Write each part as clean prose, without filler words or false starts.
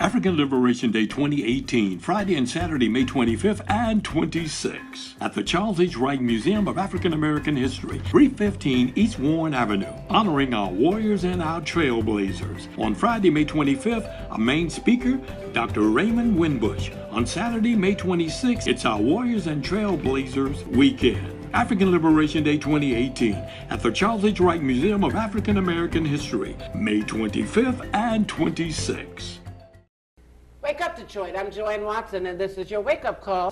African Liberation Day 2018, Friday and Saturday, May 25th and 26th, at the Charles H. Wright Museum of African American History, 315 East Warren Avenue, honoring our warriors and our trailblazers. On Friday, May 25th, a main speaker, Dr. Raymond Winbush. On Saturday, May 26th, it's our Warriors and Trailblazers weekend. African Liberation Day 2018 at the Charles H. Wright Museum of African American History, May 25th and 26th. Wake up, Detroit. I'm Joanne Watson, and this is your wake-up call.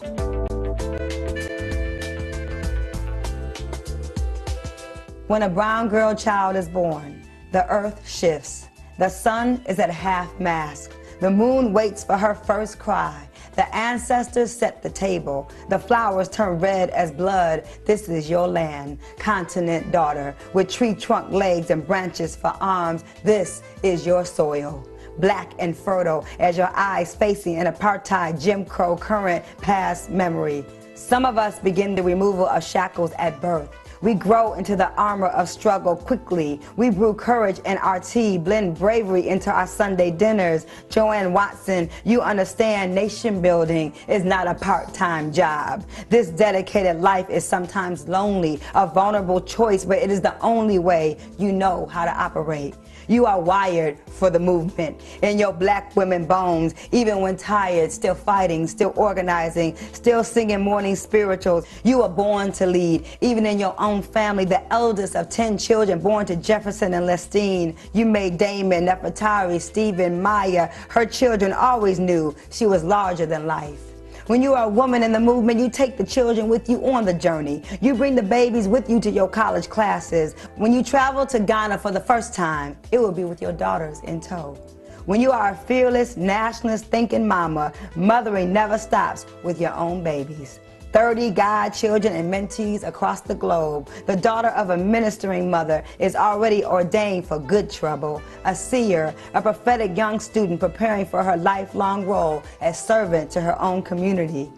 When a brown girl child is born, the earth shifts. The sun is at half-mast. The moon waits for her first cry. The ancestors set the table. The flowers turn red as blood. This is your land, continent daughter, with tree trunk legs and branches for arms. This is your soil, black and fertile as your eyes facing an apartheid Jim Crow current past memory. Some of us begin the removal of shackles at birth. We grow into the armor of struggle quickly. We brew courage in our tea, blend bravery into our Sunday dinners. Joanne Watson, you understand nation building is not a part-time job. This dedicated life is sometimes lonely, a vulnerable choice, but it is the only way you know how to operate. You are wired for the movement in your black women bones, even when tired, still fighting, still organizing, still singing morning spirituals. You were born to lead, even in your own family, the eldest of 10 children born to Jefferson and Lestine. You made Damon, Nefertari, Stephen, Maya. Her children always knew she was larger than life. When you are a woman in the movement, you take the children with you on the journey. You bring the babies with you to your college classes. When you travel to Ghana for the first time, it will be with your daughters in tow. When you are a fearless, nationalist thinking mama, mothering never stops with your own babies. 30 godchildren and mentees across the globe. The daughter of a ministering mother is already ordained for good trouble. A seer, a prophetic young student preparing for her lifelong role as servant to her own community.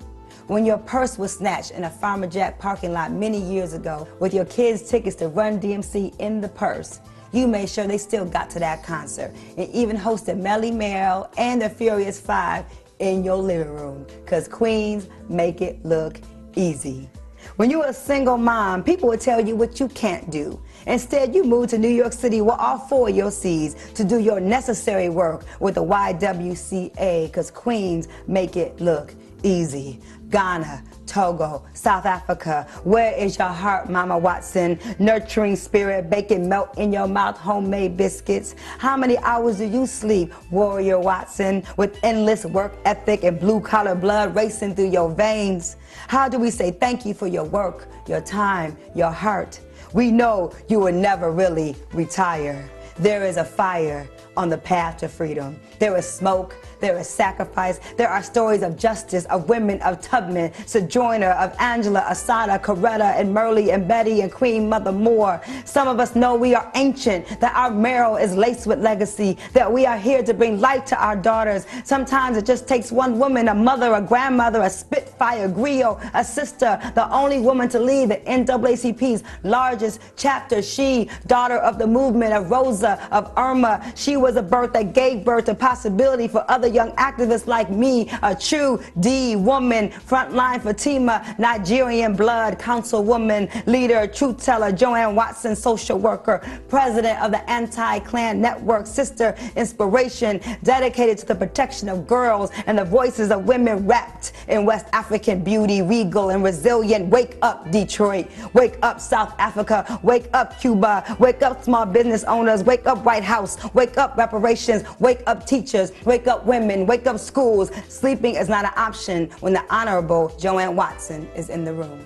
When your purse was snatched in a Farmer Jack parking lot many years ago with your kids' tickets to Run DMC in the purse, you made sure they still got to that concert and even hosted Melly Mel and the Furious Five in your living room, because queens make it look easy. When you were a single mom, people would tell you what you can't do. Instead, you moved to New York City with all 4 of your C's to do your necessary work with the YWCA, because queens make it look easy. Ghana, Togo, South Africa, where is your heart, Mama Watson? Nurturing spirit, baking melt in your mouth, homemade biscuits. How many hours do you sleep, Warrior Watson, with endless work ethic and blue-collar blood racing through your veins? How do we say thank you for your work, your time, your heart? We know you will never really retire. There is a fire on the path to freedom. There is smoke, there is sacrifice. There are stories of justice, of women, of Tubman, Sojourner, of Angela, Asada, Coretta, and Merle, and Betty, and Queen Mother Moore. Some of us know we are ancient, that our marrow is laced with legacy, that we are here to bring light to our daughters. Sometimes it just takes one woman, a mother, a grandmother, a Spitfire, griot, a sister, the only woman to lead the NAACP's largest chapter. She, daughter of the movement, of Rosa, of Irma. She was a birth that gave birth to possibility for other young activists like me, a true D woman, frontline Fatima, Nigerian blood, councilwoman, leader, truth teller, Joanne Watson, social worker, president of the Anti-Klan Network, sister, inspiration, dedicated to the protection of girls and the voices of women wrapped in West African beauty, regal and resilient. Wake up, Detroit. Wake up, South Africa. Wake up, Cuba. Wake up, small business owners. Wake up, White House. Wake up, reparations. Wake up, teachers. Wake up, women. Wake up, schools. Sleeping is not an option when the Honorable Joanne Watson is in the room.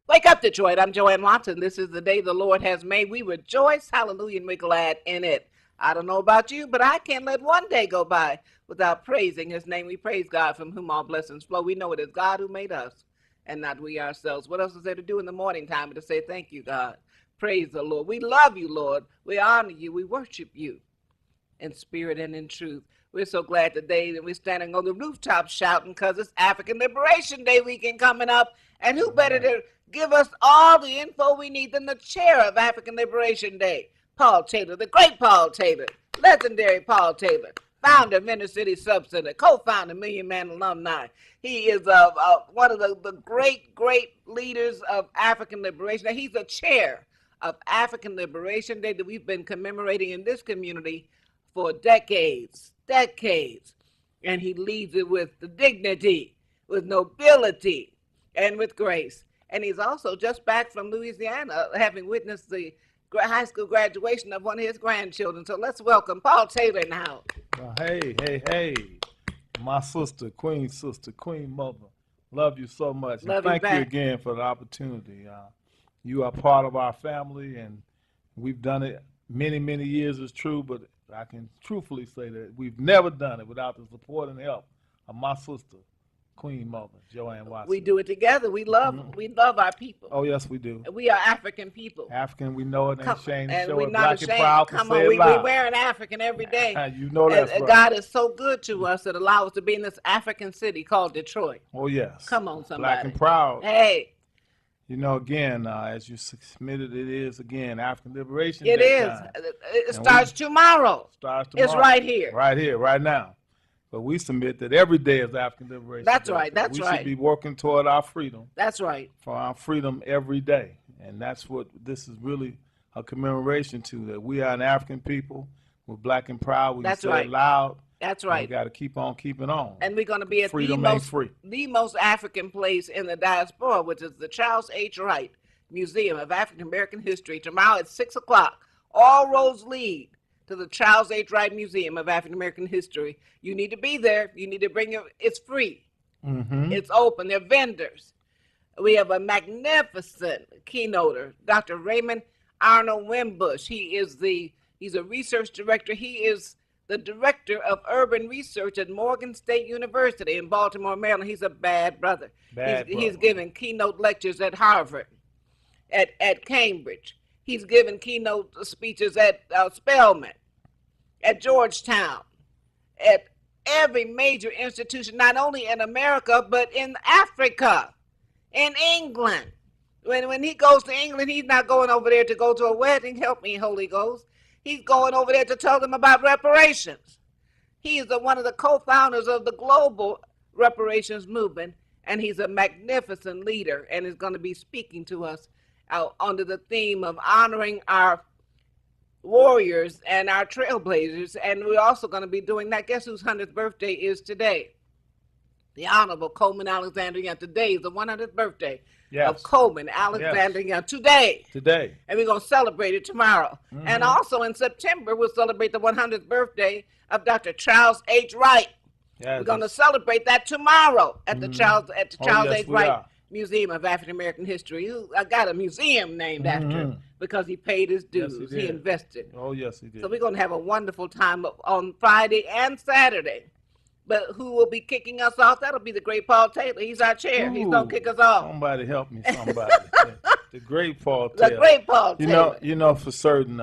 Wake up, Detroit. I'm Joanne Watson. This is the day the Lord has made. We rejoice, hallelujah, and we're glad in it. I don't know about you, but I can't let one day go by without praising his name. We praise God, from whom all blessings flow. We know it is God who made us and not we ourselves. What else is there to do in the morning time but to say thank you, God? Praise the Lord. We love you, Lord. We honor you. We worship you in spirit and in truth. We're so glad today that we're standing on the rooftop shouting because it's African Liberation Day weekend coming up. And who better to give us all the info we need than the chair of African Liberation Day, Paul Taylor, the great Paul Taylor, legendary Paul Taylor, founder of Inner City Sub Center, co-founder Million Man Alumni. He is one of the great leaders of African liberation. He's a chair of African Liberation Day that we've been commemorating in this community for decades. And he leads it with the dignity, with nobility, and with grace. And he's also just back from Louisiana, having witnessed the high school graduation of one of his grandchildren. So let's welcome Paul Taylor now. Hey. My sister, Queen Mother. Love you so much. Love and you thank you back. again for the opportunity. You are part of our family, and we've done it many years, it's true, but I can truthfully say that we've never done it without the support and help of my sister, Queen Mother, Joanne Watson. We do it together. We love our people. Oh, yes, we do. We are African people. African, we know it, ain't ashamed to And show we're it. not Black ashamed. and proud to Come say on, it we loud. wearing African every day. You know that's and right. God is so good to us that allow us to be in this African city called Detroit. Oh, yes. Come on, somebody. Black and proud. Hey, You know, again, as you submitted, it is, again, African Liberation it Day is. time. It starts tomorrow. Starts It's tomorrow. right here. Right here, right now. But we submit that every day is African Liberation That's Day. right, that's we right. should be working toward our freedom, That's right. for our freedom every day. And that's what this is really a commemoration to, that we are an African people. We're black and proud. We That's say right. it loud. That's We right. got to keep on keeping on. And we're going to be at Freedom ain't free. the most African place in the diaspora, which is the Charles H. Wright Museum of African American History. Tomorrow at 6 o'clock, all roads lead to the Charles H. Wright Museum of African American History. You need to be there. You need to bring your, it's free. Mm-hmm. It's open. There are vendors. We have a magnificent keynoter, Dr. Raymond Arnold Wimbush. He's a research director. He is the director of urban research at Morgan State University in Baltimore, Maryland. He's a bad brother. He's given keynote lectures at Harvard, at Cambridge. He's given keynote speeches at Spelman, at Georgetown, at every major institution, not only in America, but in Africa, in England. When he goes to England, he's not going over there to go to a wedding. Help me, Holy Ghost. He's going over there to tell them about reparations. He is one of the co-founders of the global reparations movement, and he's a magnificent leader and is going to be speaking to us under the theme of honoring our warriors and our trailblazers. And we're also going to be doing that. Guess whose 100th birthday is today? The Honorable Coleman Alexander Young. Today is the 100th birthday of Coleman Alexander Young. Today. And we're going to celebrate it tomorrow. Mm-hmm. And also in September, we'll celebrate the 100th birthday of Dr. Charles H. Wright. We're going to celebrate that tomorrow at the Charles H. Wright Museum of African American History. I got a museum named after him because he paid his dues. Yes, he invested. Oh, yes, he did. So we're going to have a wonderful time on Friday and Saturday. But who will be kicking us off? That'll be the great Paul Taylor. He's our chair. He's going to kick us off. Somebody help me, somebody. The great Paul Taylor. The great Paul Taylor. You know, for certain,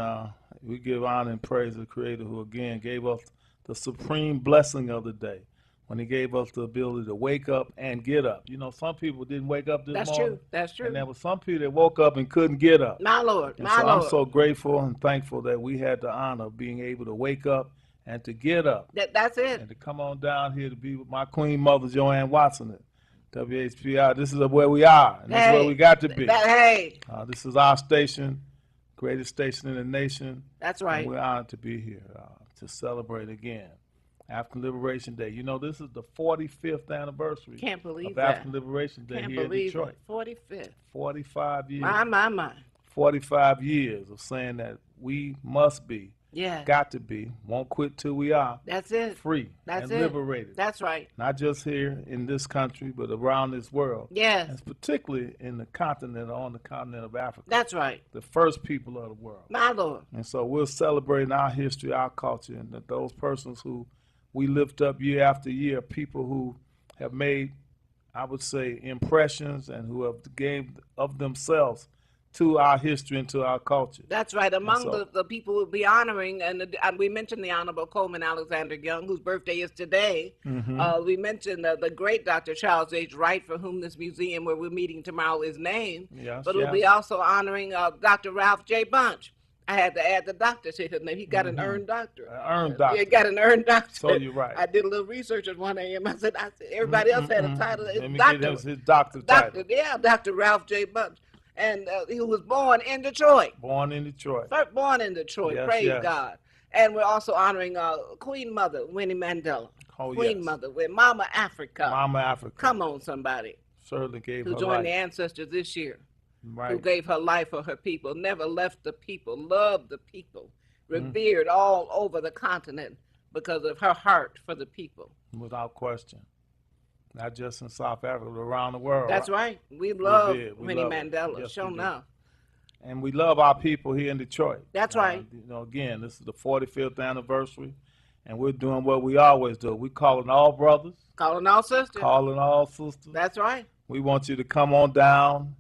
we give honor and praise to the Creator who, again, gave us the supreme blessing of the day when he gave us the ability to wake up and get up. You know, some people didn't wake up this morning. That's true. And there were some people that woke up and couldn't get up. My Lord, and so I'm so grateful and thankful that we had the honor of being able to wake up and to get up. That's it. And to come on down here to be with my Queen Mother, Joanne Watson at WHPR. This is where we are, and this is where we got to be. This is our station, greatest station in the nation. That's right. And we're honored to be here to celebrate again African Liberation Day. You know, this is the 45th anniversary of African Liberation Day here in Detroit. 45th. 45 years. My. 45 years of saying that we must be, got to be, won't quit till we are. That's it. Free and liberated. That's right. Not just here in this country, but around this world. Yes. And particularly in the continent, on the continent of Africa. That's right. The first people of the world. My Lord. And so we're celebrating our history, our culture, and that those persons who we lift up year after year, people who have made, I would say, impressions and who have gave of themselves to our history and to our culture. That's right. Among the people we'll be honoring, and we mentioned the Honorable Coleman Alexander Young, whose birthday is today. Mm-hmm. We mentioned the great Dr. Charles H. Wright, for whom this museum where we're meeting tomorrow is named. Yes, but we'll be also honoring Dr. Ralph J. Bunche, I had to add the doctor to his name. He got an earned doctorate. Earned Yeah, doctor. he got an earned doctorate. So you're right. I did a little research at 1 a.m. I said everybody else had a title. Let It's me doctor. get his doctor title. Yeah, Dr. Ralph J. Bunch. And he was born in Detroit. Born in Detroit. Born in Detroit. Yes, Praise yes. God. And we're also honoring Queen Mother, Winnie Mandela. Oh, Queen yes. Mother with Mama Africa. Mama Africa. Come on, somebody. Certainly gave Who her joined the life. ancestors this year. Right. Who gave her life for her people, never left the people, loved the people, revered all over the continent because of her heart for the people. Without question. Not just in South Africa, but around the world. That's right. We love did. We Winnie love her. Mandela. Yes, Show we do. now. And we love our people here in Detroit. That's right. You know, again, this is the 45th anniversary, and we're doing what we always do. We're calling all brothers, Calling all sisters. calling all sisters. That's right. We want you to come on down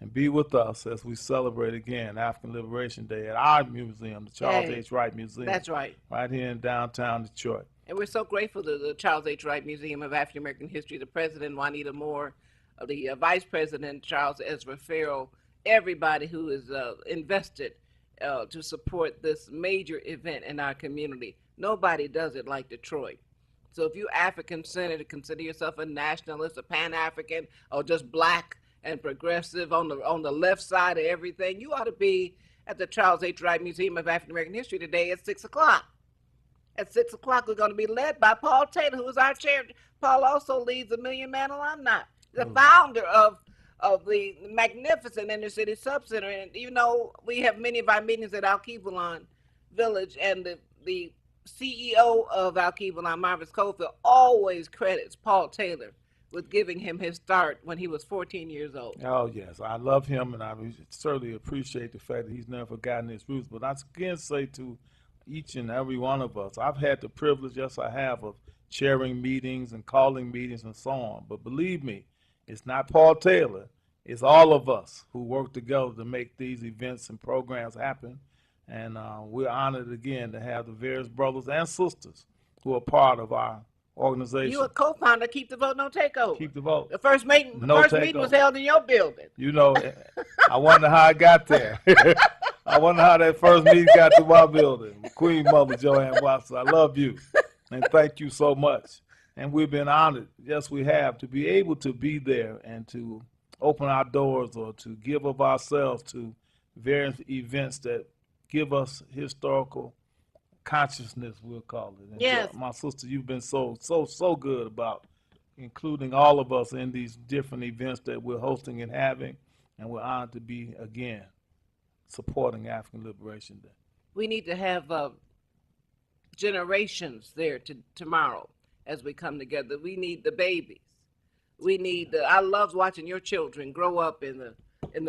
and be with us as we celebrate again African Liberation Day at our museum, the Charles Hey, H. Wright Museum. That's right. Right here in downtown Detroit. And we're so grateful to the Charles H. Wright Museum of African American History, the president, Juanita Moore, the vice president, Charles Ezra Farrell, everybody who is invested to support this major event in our community. Nobody does it like Detroit. So if you're African-centered, consider yourself a nationalist, a Pan-African, or just black and progressive on the left side of everything, you ought to be at the Charles H. Wright Museum of African American History today at 6 o'clock. At 6 o'clock, we're going to be led by Paul Taylor, who is our chair. Paul also leads the Million Man Alumni, the founder of the magnificent inner city subcenter. And you know, we have many of our meetings at Alkebulan Village, and the CEO of Alkebulan, Marvis Cofield, always credits Paul Taylor with giving him his start when he was 14 years old. Oh, yes. I love him, and I certainly appreciate the fact that he's never forgotten his roots. But I again say to each and every one of us, I've had the privilege, yes, I have, of chairing meetings and calling meetings and so on. But believe me, it's not Paul Taylor. It's all of us who work together to make these events and programs happen. And we're honored again to have the various brothers and sisters who are part of our organization. You a co-founder, Keep the Vote, No Takeover. Keep the vote. The first meeting, No meeting was held in your building. You know, I wonder how I got there. I wonder how that first meeting got to my building. Queen Mother Joanne Watson, I love you, and thank you so much. And we've been honored, yes, we have, to be able to be there and to open our doors or to give of ourselves to various events that give us historical consciousness, we'll call it. And Yes. my sister, you've been so good about including all of us in these different events that we're hosting and having, and we're honored to be, again, supporting African Liberation Day. We need to have generations there tomorrow as we come together. We need the babies. We need I love watching your children grow up in the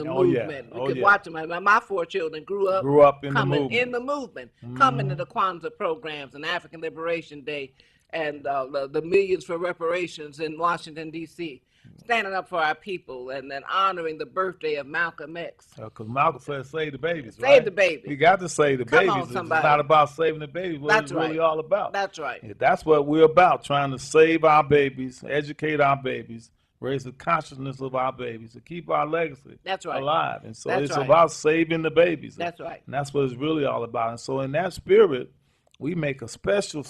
Oh, yeah. movement. Oh, We could yeah. watch them. My 4 children grew up in the coming movement. in the movement, coming to the Kwanzaa programs and African Liberation Day and the Millions for Reparations in Washington, D.C., standing up for our people and then honoring the birthday of Malcolm X. Because Malcolm said, save the babies, right? Save the babies. We got to save the Come on, babies. It's somebody. not about saving the babies. What That's it's really right. all about. That's right. Yeah, that's what we're about, trying to save our babies, educate our babies, raise the consciousness of our babies, to keep our legacy That's right. alive. And so That's it's right. about saving the babies. That's right. And that's what it's really all about. And so in that spirit, we make a special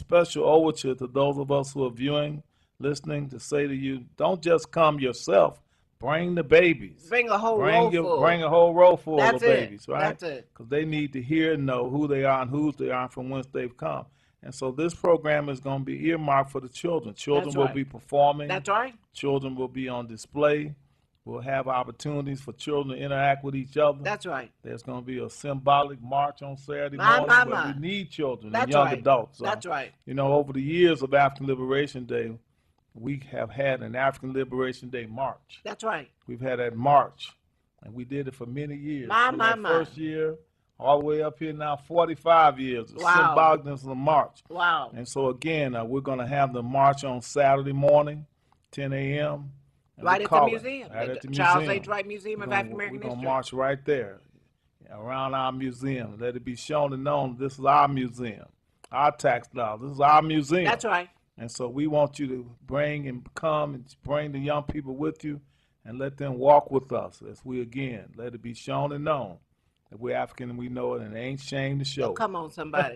overture to those of us who are viewing, listening, to say to you, don't just come yourself, bring the babies. Bring a whole row full. Bring a whole row full That's of it. babies, right? That's it. Because they need to hear and know who they are and whose they are and from whence they've come. And so this program is going to be earmarked for the children. Children That's will right. be performing. That's right. Children will be on display. We'll have opportunities for children to interact with each other. That's right. There's going to be a symbolic march on Saturday My, morning my, where my. we need children That's and young right. adults. That's right. You know, over the years of African Liberation Day, we have had an African Liberation Day march. That's right. We've had that march, and we did it for many years. From My. that first year, all the way up here now, 45 years. The Wow. symbolicness of the march. Wow. And so again, we're going to have the march on Saturday morning, 10 a.m. and Right we at call the it museum. Right at the Charles museum. H. Wright Museum of We're African American going to History. march right there around our museum. Let it be shown and known this is our museum, our tax dollars. This is our museum. That's right. And so we want you to bring and come and bring the young people with you and let them walk with us as we, again, let it be shown and known that we're African and we know it, and it ain't shame to show Oh, come on, somebody.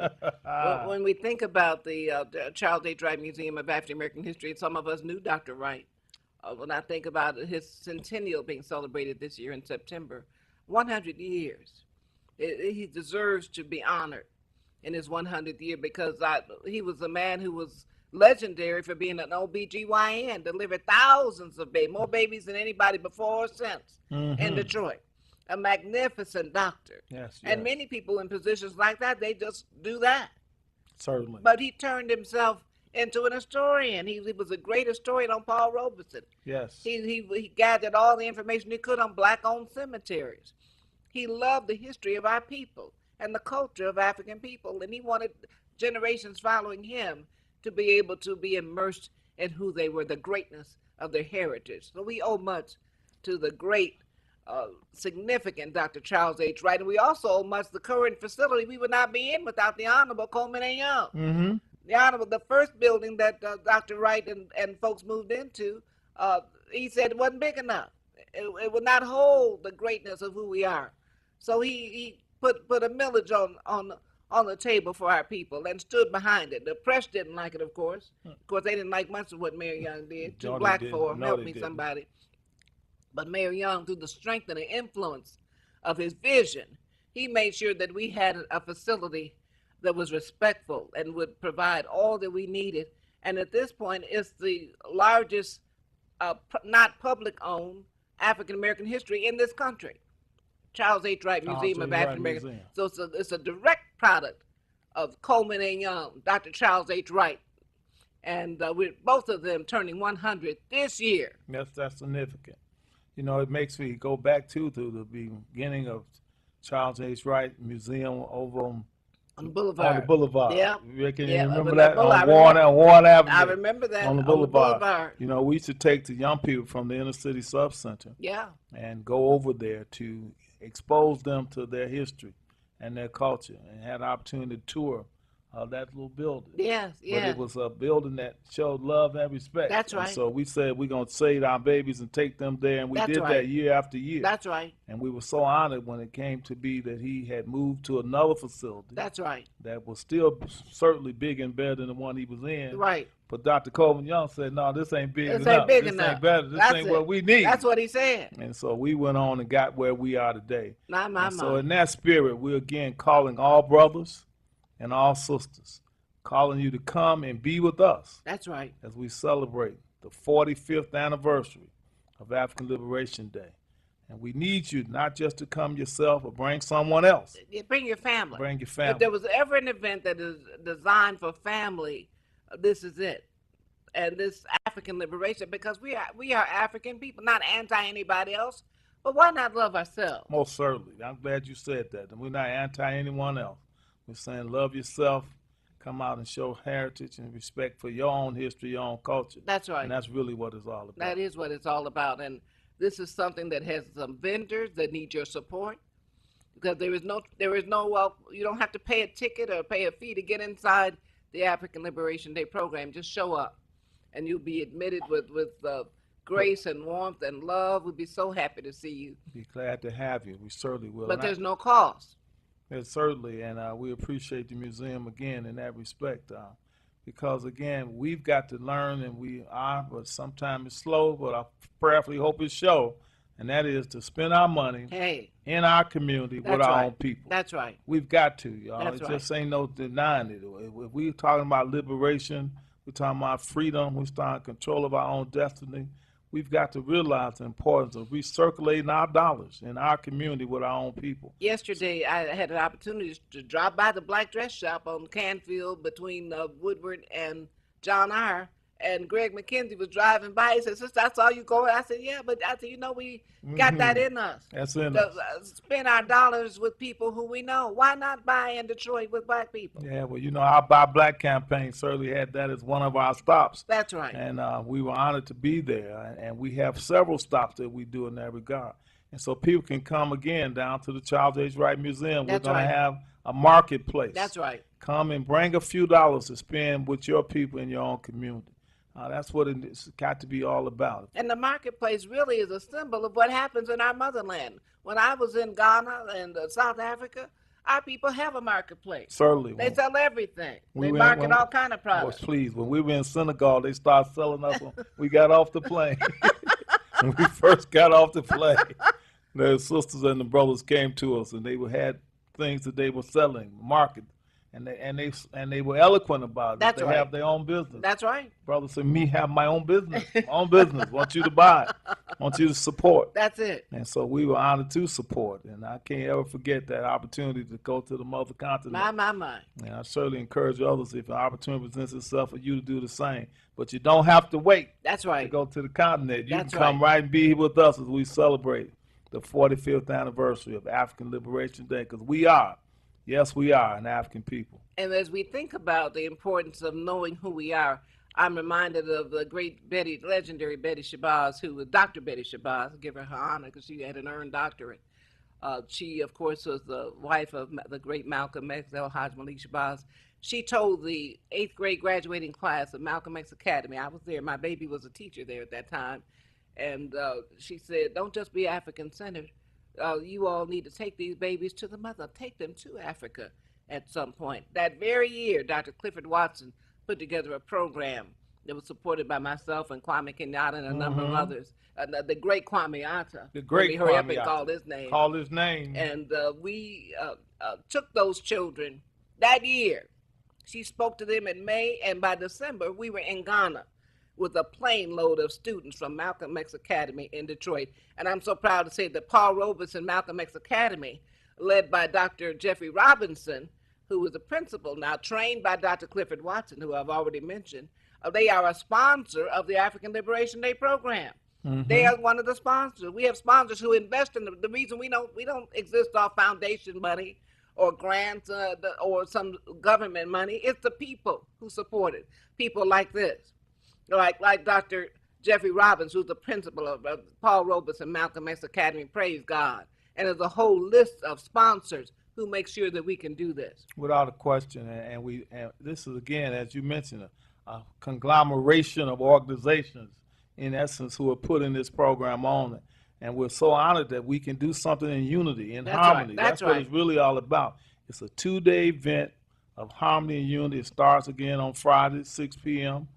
When we think about the Charles H. Wright Museum of African American History, some of us knew Dr. Wright. When I think about his centennial being celebrated this year in September, 100 years. He deserves to be honored in his 100th year because he was a man who was legendary for being an OBGYN, delivered thousands of babies, more babies than anybody before or since in Detroit. A magnificent doctor. Yes, and many people in positions like that, they just do that. Certainly. But he turned himself into an historian. He was a great historian on Paul Robeson. Yes. He gathered all the information he could on black-owned cemeteries. He loved the history of our people and the culture of African people, and he wanted generations following him to be able to be immersed in who they were, the greatness of their heritage. So we owe much to the great, significant Dr. Charles H. Wright, and we also owe much the current facility we would not be in without the Honorable Coleman A. Young. Mm-hmm. The first building that Dr. Wright and folks moved into, he said it wasn't big enough. It would not hold the greatness of who we are. So he put a millage on the table for our people and stood behind it. The press didn't like it, of course. Of course, they didn't like much of what Mayor Young did. Too black for him. Help me, somebody. But Mayor Young, through the strength and the influence of his vision, he made sure that we had a facility that was respectful and would provide all that we needed. And at this point, it's the largest not public-owned African-American history in this country. Charles H. Wright Museum of African American. So it's a direct product of Coleman A. Young, Dr. Charles H. Wright, and with both of them turning 100 this year. That's significant. You know, it makes me go back to the beginning of Charles H. Wright Museum over on the Boulevard. On the Boulevard. Yeah. Can you remember that? On Warren Avenue. I remember that. On the Boulevard. You know, we used to take the young people from the inner city subcenter. Yeah. And go over there to expose them to their history and their culture, and had an opportunity to tour that little building. Yes, yeah. But it was a building that showed love and respect. That's right. And so we said we're going to save our babies and take them there, and we did that year after year. That's right. And we were so honored when it came to be that he had moved to another facility. That's right. That was still certainly big and better than the one he was in. Right. But Dr. Coleman Young said, no, this ain't big enough. This ain't big this enough. Ain't better. This ain't what we need. That's what he said. And so we went on and got where we are today. My. So in that spirit, we're again calling all brothers and all sisters, calling you to come and be with us. That's right. As we celebrate the 45th anniversary of African Liberation Day. And we need you not just to come yourself or bring someone else. Bring your family. Bring your family. If there was ever an event that is designed for family, this is it. And this African liberation, because we are African people, not anti anybody else, but why not love ourselves? Most certainly. I'm glad you said that. And we're not anti anyone else. We're saying love yourself, come out and show heritage and respect for your own history, your own culture. That's right. And that's really what it's all about. That is what it's all about. And this is something that has some vendors that need your support, because there is no you don't have to pay a ticket or pay a fee to get inside the African Liberation Day program. Just show up and you'll be admitted with grace and warmth and love. We'd be so happy to see you. Be glad to have you. We certainly will. But there's no cost. Yes, certainly, and we appreciate the museum again in that respect, because again, we've got to learn, and we are, but sometimes it's slow, but I prayerfully hope it's show, and that is to spend our money in our community with our own people. That's right. We've got to, y'all. That's it just ain't no denying it. If we're talking about liberation, we're talking about freedom, we're talking control of our own destiny, we've got to realize the importance of recirculating our dollars in our community with our own people. Yesterday, I had an opportunity to drop by the Black Dress Shop on Canfield between Woodward and John R. And Greg McKenzie was driving by. He said, "Sister, I saw you going." I said, "Yeah, but I said, we got that in us. That's in us. Spend our dollars with people who we know. Why not buy in Detroit with black people?" Yeah, well, our Buy Black campaign certainly had that as one of our stops. That's right. And we were honored to be there. And we have several stops that we do in that regard. And so people can come again down to the Charles H. Wright Museum. That's We're going right. to have a marketplace. That's right. Come and bring a few dollars to spend with your people in your own community. That's what it's got to be all about. And the marketplace really is a symbol of what happens in our motherland. When I was in Ghana and South Africa, our people have a marketplace. Certainly. They sell everything. We They went- market when- all kind of products. Please, when we were in Senegal, they started selling us when we got off the plane. When we first got off the plane, the sisters and the brothers came to us, and they had things that they were selling, market, and they were eloquent about it. That's They right. have their own business. That's right. Brother said, me have my own business. My own business. Want you to buy. Want you to support. That's it. And so we were honored to support. And I can't ever forget that opportunity to go to the mother continent. My. And I certainly encourage others, if an opportunity presents itself, for you to do the same. But you don't have to wait That's to right. go to the continent. You That's can come right and be here with us as we celebrate the 45th anniversary of African Liberation Day, because we are, yes, we are an African people. And as we think about the importance of knowing who we are, I'm reminded of the great legendary Betty Shabazz, who was Dr. Betty Shabazz, give her honor because she had an earned doctorate. She, of course, was the wife of the great Malcolm X, El Haj Malik Shabazz. She told the 8th grade graduating class of Malcolm X Academy, I was there, my baby was a teacher there at that time, and she said, don't just be African-centered. You all need to take these babies to the mother, take them to Africa at some point. That very year, Dr. Clifford Watson put together a program that was supported by myself and Kwame Kenyatta and a number of others. The great Kwame Atta. The great Let me hurry up Kwame and Atta. call his name. Call his name. And we took those children that year. She spoke to them in May, and by December, we were in Ghana with a plane load of students from Malcolm X Academy in Detroit. And I'm so proud to say that Paul Robeson Malcolm X Academy, led by Dr. Jeffrey Robinson, who was the principal now, trained by Dr. Clifford Watson, who I've already mentioned, they are a sponsor of the African Liberation Day program. They are one of the sponsors. We have sponsors who invest in the reason we don't exist off foundation money or grants or some government money. It's the people who support it. People like this, like Dr. Jeffrey Robbins, who's the principal of Paul Robeson Malcolm X Academy. Praise God. And there's a whole list of sponsors who make sure that we can do this. Without a question. And this is, again, as you mentioned, a conglomeration of organizations, in essence, who are putting this program on. And we're so honored that we can do something in unity, in harmony. That's what right. it's really all about. It's a 2-day event of harmony and unity. It starts again on Friday at 6 p.m.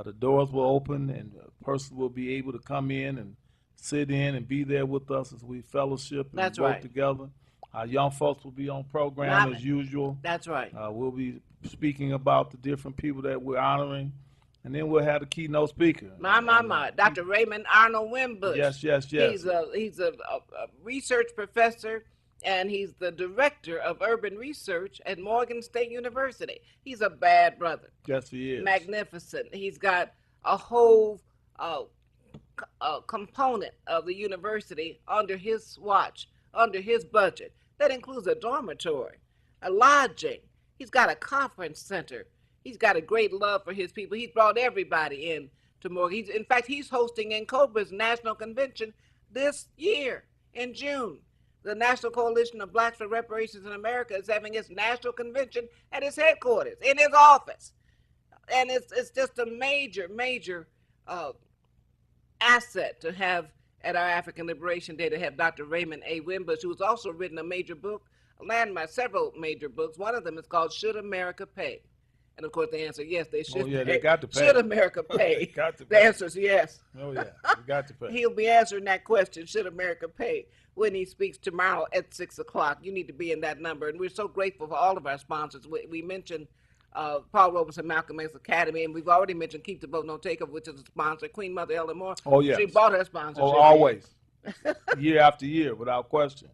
The doors will open, and a person will be able to come in and sit in and be there with us as we fellowship and That's work right. together. Our young folks will be on program as usual. That's right. We'll be speaking about the different people that we're honoring, and then we'll have the keynote speaker. My. Dr. Raymond Arnold Wimbush. Yes. He's a research professor, and he's the director of urban research at Morgan State University. He's a bad brother. Yes, he is. Magnificent. He's got a whole component of the university under his watch, under his budget. That includes a dormitory, a lodging. He's got a conference center. He's got a great love for his people. He's brought everybody in to Morgan. In fact, he's hosting NCOBRA's National Convention this year in June. The National Coalition of Blacks for Reparations in America is having its national convention at its headquarters, in his office. And it's just a major asset to have at our African Liberation Day, to have Dr. Raymond A. Wimbush, who's also written a major book, several major books. One of them is called Should America Pay? And of course the answer, yes, they should. Oh, yeah, pay. they got to pay. Should America pay? They got to The pay. answer is yes. Oh, yeah, they got to pay. He'll be answering that question, should America pay, when he speaks tomorrow at 6 o'clock. You need to be in that number. And we're so grateful for all of our sponsors. We mentioned Paul Robeson Malcolm X Academy, and we've already mentioned Keep the Vote No Takeover, which is a sponsor. Queen Mother Ellen Moore. Oh, yes. She bought her sponsorship. Oh, always. Year after year, without question.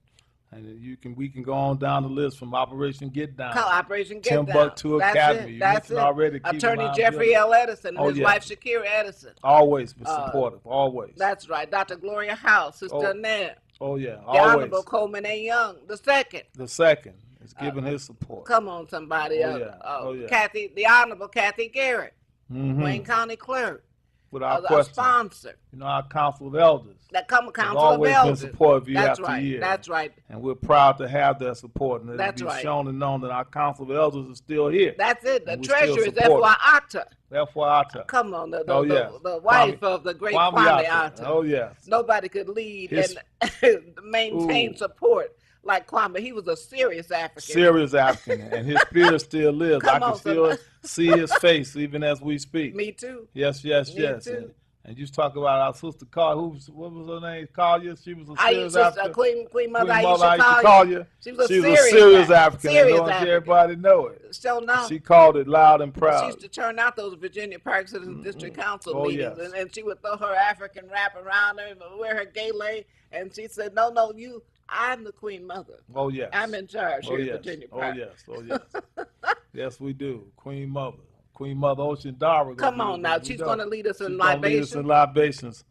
And we can go on down the list from Operation Get Down. Operation Get Down. Timbuktu That's Academy. it. You That's mentioned it. already. Keep Attorney Alive Jeffrey Building. L. Edison and Oh, his yeah. wife Shakira Edison. Always been supportive. Always. That's right. Dr. Gloria House, Sister Oh, Annette. Oh, yeah. The Always. Honorable Coleman A. Young, the second. The second is giving his support. Come on, somebody. Oh, yeah. Oh, yeah. The Honorable Kathy Garrett, Mhm. Wayne County Clerk. without a question. sponsor. You know, our council of elders That council has of always elders. been supportive year That's after right. year. That's right. And we're proud to have their support, and it'll That's be right. shown and known that our council of elders is still here. That's it. The And we still treasurer is support F.Y. it. Atta. Therefore, Atta. Come on, Oh, yes. the wife Kwame- of the great Kwame Kwame Atta. Atta. Oh, yes. Nobody could lead His- and maintain Ooh. support like Kwame. He was a serious African. Serious African, and his spirit still lives. Come I can on, still somebody. see his face even as we speak. Me too. Yes, yes, Me yes. too. And you talk about our sister Carl. What was her name? Collier. She was a serious Aisha, African. Queen Mother Queen Mother Aisha Aisha Collier. Collier. She was a She was a serious serious African. African. Serious I don't African. everybody know it. So now She called it loud and she proud. used to turn out those Virginia Park Citizens District Council Oh, meetings, yes. and she would throw her African wrap around her and wear her gele, and she said, "No, I'm the Queen Mother. Oh yes. I'm in charge Oh here yes. at Virginia Oh Park." yes. Oh yes. Yes, we do. Queen Mother. Queen Mother Ocean Dara. Come on now, she's going to lead us in She's gonna lead us libation. in libations.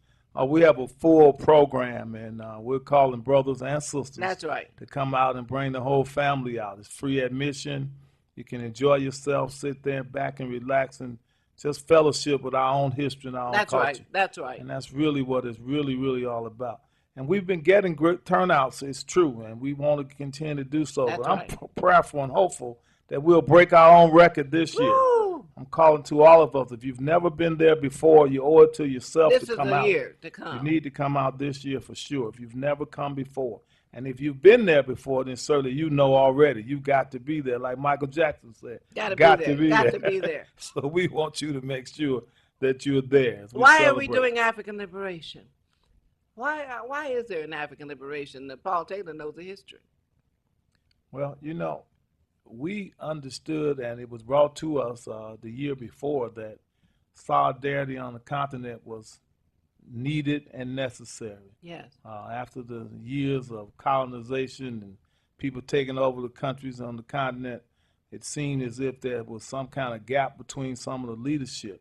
We have a full program, and we're calling brothers and sisters. That's right. To come out and bring the whole family out. It's free admission. You can enjoy yourself, sit there back and relax, and just fellowship with our own history and our own That's culture. right. That's right. And that's really what it's really all about. And we've been getting great turnouts, it's true, and we want to continue to do so. That's but I'm right. prayerful and hopeful that we'll break our own record this year. Woo! I'm calling to all of us. If you've never been there before, you owe it to yourself This to is come the out. year to You come. need to come out this year for sure. If you've never come before. And if you've been there before, then certainly you know already. You've got to be there. Like Michael Jackson said. Gotta got be to there. be Got there. to be there. So we want you to make sure that you're there. as Why are we celebrate. doing African liberation? Why is there an African liberation? Paul Taylor knows the history. Well, you know, we understood, and it was brought to us the year before, that solidarity on the continent was needed and necessary. Yes. After the years of colonization and people taking over the countries on the continent, it seemed as if there was some kind of gap between some of the leadership.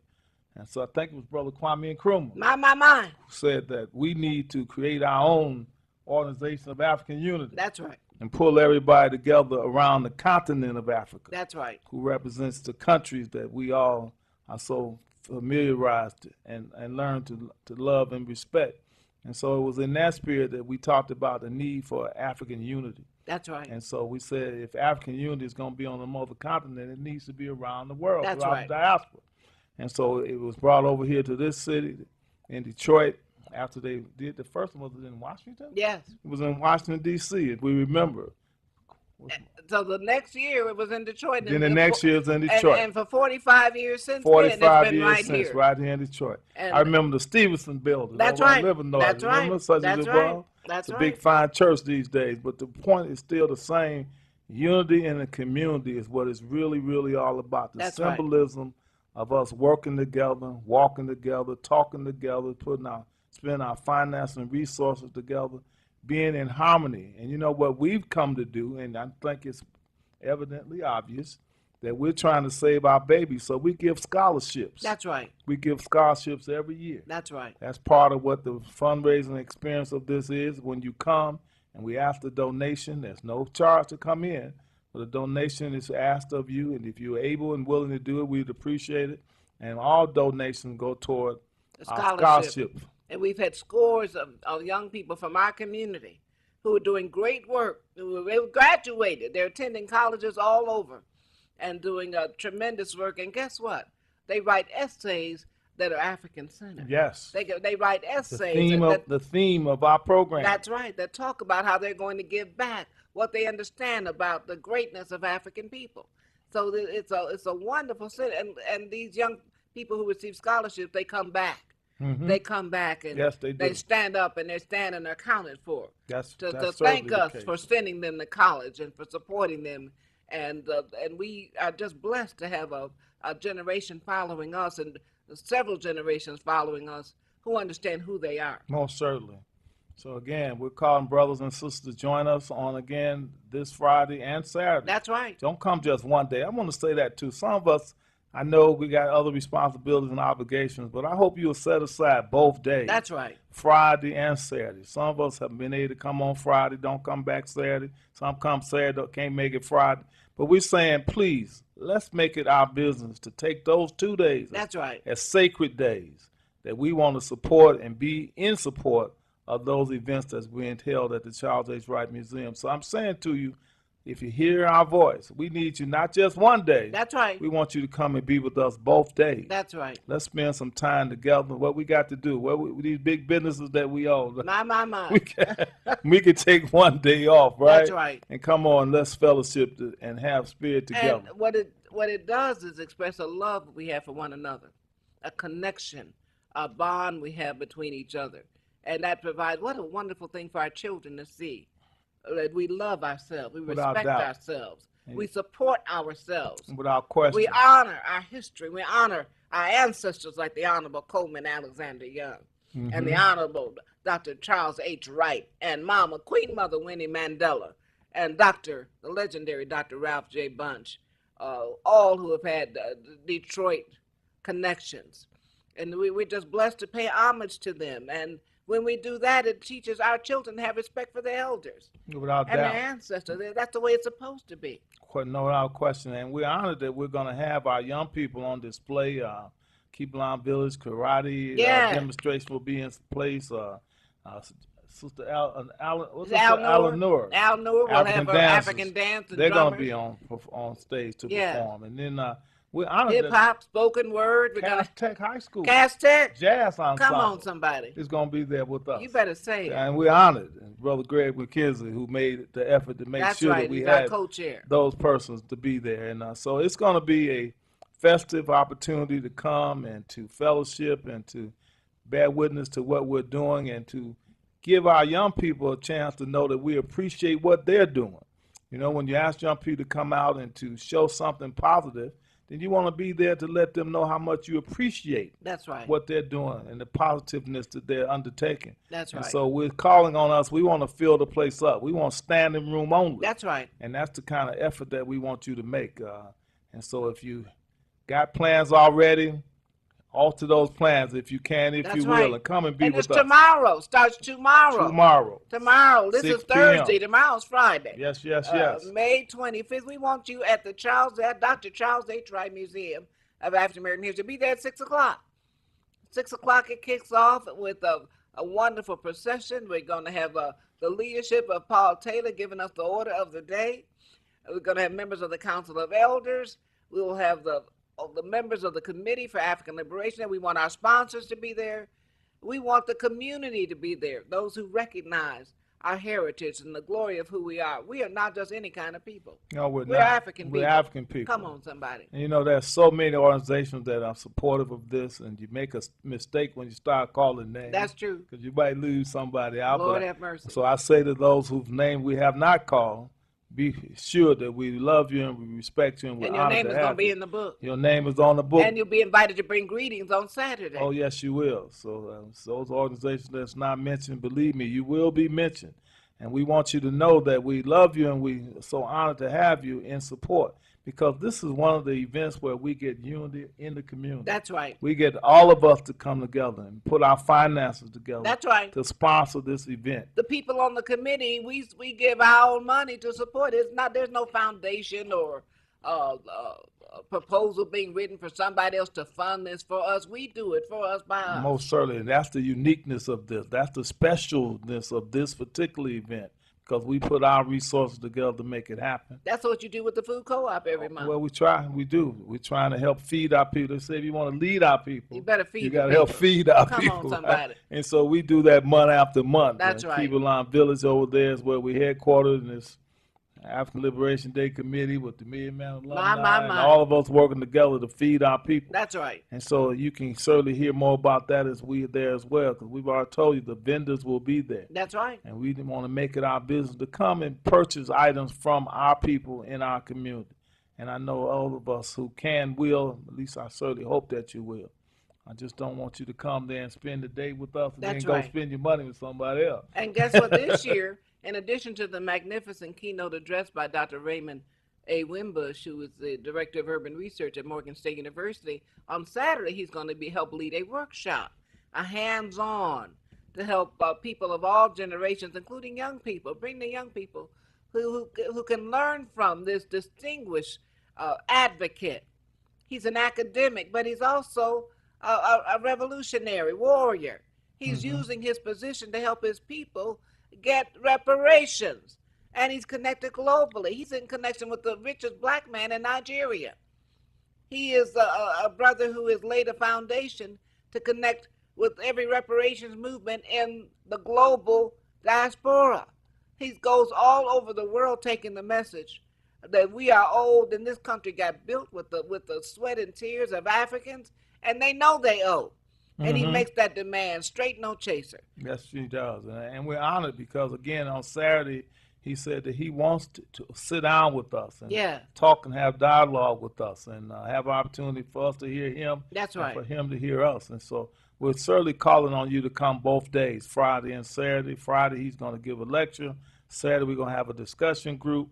And so I think it was Brother Kwame Nkrumah My. who said that we need to create our own organization of African unity That's right. and pull everybody together around the continent of Africa, That's right. who represents the countries that we all are so familiarized and learn to love and respect. And so it was in that spirit that we talked about the need for African unity. That's right. And so we said if African unity is going to be on the mother continent, it needs to be around the world, That's throughout right. the diaspora. And so it was brought over here to this city in Detroit after they did the first one. Was it in Washington? Yes. It was in Washington, D.C., if we remember. So the next year it was in Detroit. Then the next year was in Detroit. And for 45 years since 45 then, it's been years right since, here. right here in Detroit. And I remember the Stevenson building. That's over on right. Livernois. That's right. Remember such That's as it right. was? That's It's a right. big, fine church these days, but the point is still the same. Unity in the community is what it's really all about. The That's right. symbolism of us working together, walking together, talking together, spending our finances and resources together, being in harmony. And you know what we've come to do, and I think it's evidently obvious, that we're trying to save our babies. So we give scholarships. That's right. We give scholarships every year. That's right. That's part of what the fundraising experience of this is. When you come and we ask the donation, there's no charge to come in, but a donation is asked of you, and if you're able and willing to do it, we'd appreciate it. And all donations go toward The our scholarship. scholarship. And we've had scores of young people from our community who are doing great work. They've graduated. They're attending colleges all over and doing tremendous work. And guess what? They write essays that are African-centered. Yes. They write The essays. theme of our program. That's right. That talk about how they're going to give back, what they understand about the greatness of African people. So it's a wonderful city. And these young people who receive scholarships, they come back. Mhm. They come back and Yes, they do. stand up and they're accounted for. That's To certainly thank the us case. for sending them to college and for supporting them. And we are just blessed to have a generation following us and several generations following us who understand who they are. Most certainly. So again, we're calling brothers and sisters to join us on again this Friday and Saturday. That's right. Don't come just one day. I want to say that too. Some of us, I know we got other responsibilities and obligations, but I hope you'll set aside both days. That's right. Friday and Saturday. Some of us have been able to come on Friday, don't come back Saturday. Some come Saturday, can't make it Friday. But we're saying, please, let's make it our business to take those 2 days That's right. as sacred days that we want to support and be in support of those events that's being held at the Charles H. Wright Museum. So I'm saying to you, if you hear our voice, we need you not just one day. That's right. We want you to come and be with us both days. That's right. Let's spend some time together. What we got to do, these big businesses that we own. My. We can take one day off, right? That's right. And come on, let's fellowship and have spirit together. And what it does is express a love we have for one another, a connection, a bond we have between each other. And that provides, what a wonderful thing for our children to see. That we love ourselves, we respect ourselves, we support ourselves. Without question. We honor our history, we honor our ancestors like the Honorable Coleman Alexander Young and the Honorable Dr. Charles H. Wright and Mama, Queen Mother Winnie Mandela and the legendary Dr. Ralph J. Bunche, all who have had Detroit connections. And we're just blessed to pay homage to them. And when we do that, it teaches our children to have respect for their elders Without and doubt. their ancestors. That's the way it's supposed to be. No doubt question. And we're honored that we're going to have our young people on display. Keep-Line Village karate demonstration will be in place. Sister Al Noor. Al Noor will have her African dance and they're going to drummers. be on stage to perform. And then we're honored hip-hop, spoken word. Cass Tech High School. Cass Tech. Jazz ensemble. Come on, somebody. Is going to be there with us. You better say it. And we're honored. And Brother Greg McKenzie, who made the effort to make sure that we had those persons to be there. And so it's going to be a festive opportunity to come and to fellowship and to bear witness to what we're doing and to give our young people a chance to know that we appreciate what they're doing. You know, when you ask young people to come out and to show something positive, then you want to be there to let them know how much you appreciate what they're doing and the positiveness that they're undertaking. That's right. And so we're calling on us. We want to fill the place up. We want standing room only. That's right. And that's the kind of effort that we want you to make. And so if you got plans already, alter those plans if you can, if you will, and come and be with us. And it's tomorrow. Starts tomorrow. Tomorrow. This is Thursday. Tomorrow's Friday. Yes. May 25th. We want you at the Dr. Charles H. Wright Museum of African American History. Be there at 6 o'clock. 6 o'clock it kicks off with a wonderful procession. We're going to have the leadership of Paul Taylor giving us the order of the day. We're going to have members of the Council of Elders. We will have the members of the Committee for African Liberation. We want our sponsors to be there. We want the community to be there, those who recognize our heritage and the glory of who we are. We are not just any kind of people. No, we're not. We're African people. We're African people. Come on, somebody. And you know, there's so many organizations that are supportive of this, and you make a mistake when you start calling names. That's true. Because you might lose somebody out. Lord have mercy. So I say to those whose name we have not called, be sure that we love you and we respect you and we're honored to have you. And your name is going to be in the book. Your name is on the book. And you'll be invited to bring greetings on Saturday. Oh, yes, you will. So those organizations that's not mentioned, believe me, you will be mentioned. And we want you to know that we love you and we are so honored to have you in support, because this is one of the events where we get unity in the community. That's right. We get all of us to come together and put our finances together. That's right. To sponsor this event. The people on the committee, we give our own money to support it. There's no foundation or a proposal being written for somebody else to fund this for us. We do it for us by us. Most certainly. And that's the uniqueness of this. That's the specialness of this particular event, because we put our resources together to make it happen. That's what you do with the food co-op every month. Well, we try. We do. We're trying to help feed our people. They say if you want to lead our people, you better feed you got to help feed our people. Come on, somebody. Right? And so we do that month after month. That's right. Keep-Line Village over there is where we're headquartered, and it's African Liberation Day Committee with the Million Man Alumni, and all of us working together to feed our people. That's right. And so you can certainly hear more about that as we're there as well, because we've already told you the vendors will be there. That's right. And we want to make it our business to come and purchase items from our people in our community. And I know all of us who will, at least I certainly hope that you will. I just don't want you to come there and spend the day with us and then go spend your money with somebody else. And guess what, this year, in addition to the magnificent keynote address by Dr. Raymond A. Wimbush, who is the Director of Urban Research at Morgan State University, on Saturday he's going to help lead a workshop, a hands-on, to help people of all generations, including young people, bring the young people who can learn from this distinguished advocate. He's an academic, but he's also a revolutionary warrior. He's Hmm. using his position to help his people get reparations. And he's connected globally. He's in connection with the richest black man in Nigeria. He is a brother who has laid a foundation to connect with every reparations movement in the global diaspora. He goes all over the world taking the message that we are old and this country got built with the sweat and tears of Africans, and they know they owe. And he Hmm. makes that demand straight, no chaser. Yes, she does. And we're honored because, again, on Saturday, he said that he wants to sit down with us and Yeah, talk and have dialogue with us and have opportunity for us to hear him that's and for right. him to hear us. And so we're certainly calling on you to come both days, Friday and Saturday. Friday, he's going to give a lecture. Saturday, we're going to have a discussion group,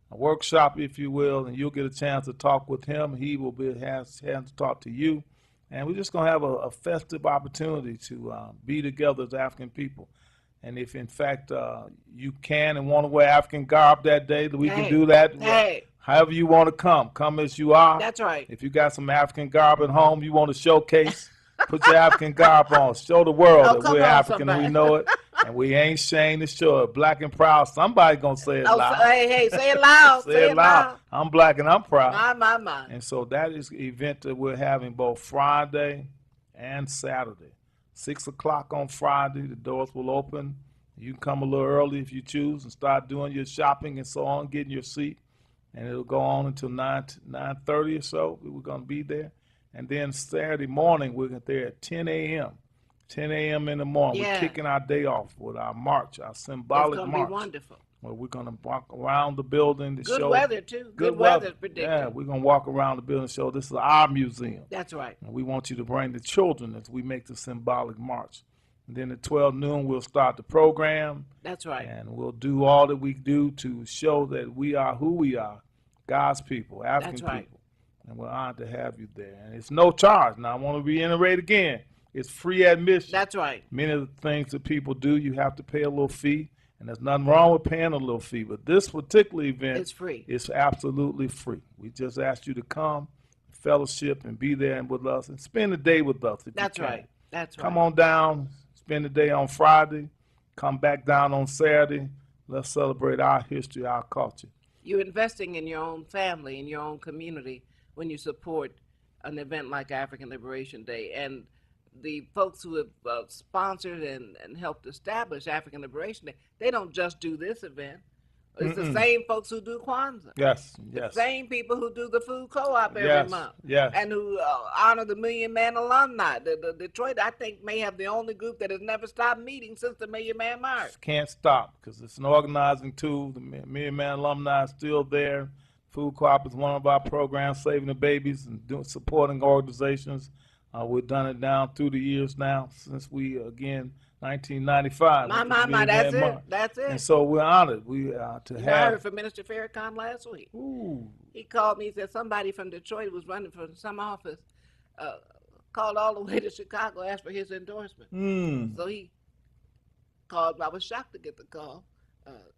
a workshop, if you will, and you'll get a chance to talk with him. He will have to talk to you. And we're just going to have a festive opportunity to be together as African people. And if, in fact, you can and want to wear African garb that day, that we can Hey, do that. hey, However you want to come as you are. that's right. If you got some African garb at home you want to showcase, put your African garb on. Show the world Oh, that come we're on, African and we somebody. know it. And we ain't ashamed to show it. Black and proud. Somebody going to say it Oh, loud. hey, say it loud. Say Say it it loud. loud. I'm black and I'm proud. My. And so that is the event that we're having both Friday and Saturday. 6 o'clock on Friday, the doors will open. You can come a little early if you choose and start doing your shopping and so on, getting your seat. And it'll go on until 9:30 or so. We're going to be there. And then Saturday morning, we're there at 10 a.m. 10 a.m. in the morning. Yeah. We're kicking our day off with our march, our It's symbolic going to be march, wonderful. where we're going to walk around the building to Good show weather, too. Good weather. weather's predicted. Yeah, we're going to walk around the building and show this is our museum. That's right. And we want you to bring the children as we make the symbolic march. And then at 12 noon, we'll start the program. That's right. And we'll do all that we do to show that we are who we are, God's people, African That's right. people. And we're honored to have you there. And it's no charge. Now, I want to reiterate again, it's free admission. That's right. Many of the things that people do, you have to pay a little fee. And there's nothing wrong with paying a little fee. But this particular event It's free. is absolutely free. We just ask you to come, fellowship, and be there and with us and spend the day with us if That's you can. right. That's right. Come on down, spend the day on Friday, come back down on Saturday. Let's celebrate our history, our culture. You're investing in your own family, in your own community, when you support an event like African Liberation Day. And the folks who have sponsored and helped establish African Liberation Day, they don't just do this event. It's the same folks who do Kwanzaa. Yes, The yes. same people who do the food co-op every Yes, month. yes. And who honor the Million Man alumni. The Detroit, I think, may have the only group that has never stopped meeting since the Million Man March. Can't stop because it's an organizing tool. The Million Man alumni is still there. Food Co-op is one of our programs, Saving the Babies and supporting organizations. We've done it down through the years now since we, again, 1995. My, that's it. That's it. And so we're honored to I have. heard from Minister Farrakhan last week. Ooh, He called me, he said somebody from Detroit was running for some office, called all the way to Chicago, asked for his endorsement. So he called. I was shocked to get the call.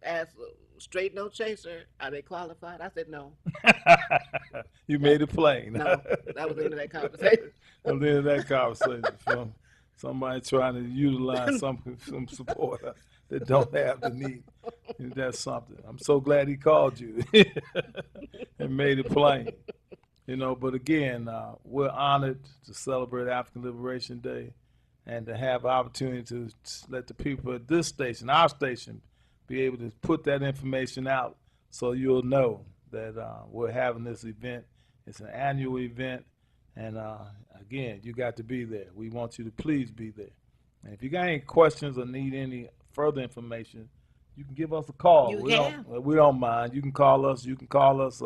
Asked, straight no chaser, are they qualified? I said no. You made it plain. No, that was the end of that conversation. At the end of that conversation, from somebody trying to utilize some support that don't have the need. And that's something. I'm so glad he called you and made it plain. You know, but again, we're honored to celebrate African Liberation Day and to have opportunity to let the people at this station, our station, be able to put that information out so you'll know that we're having this event. It's an annual event. And again, you got to be there. We want you to please be there. And if you got any questions or need any further information, you can give us a call. You we can. we don't mind. You can call us. You can call us.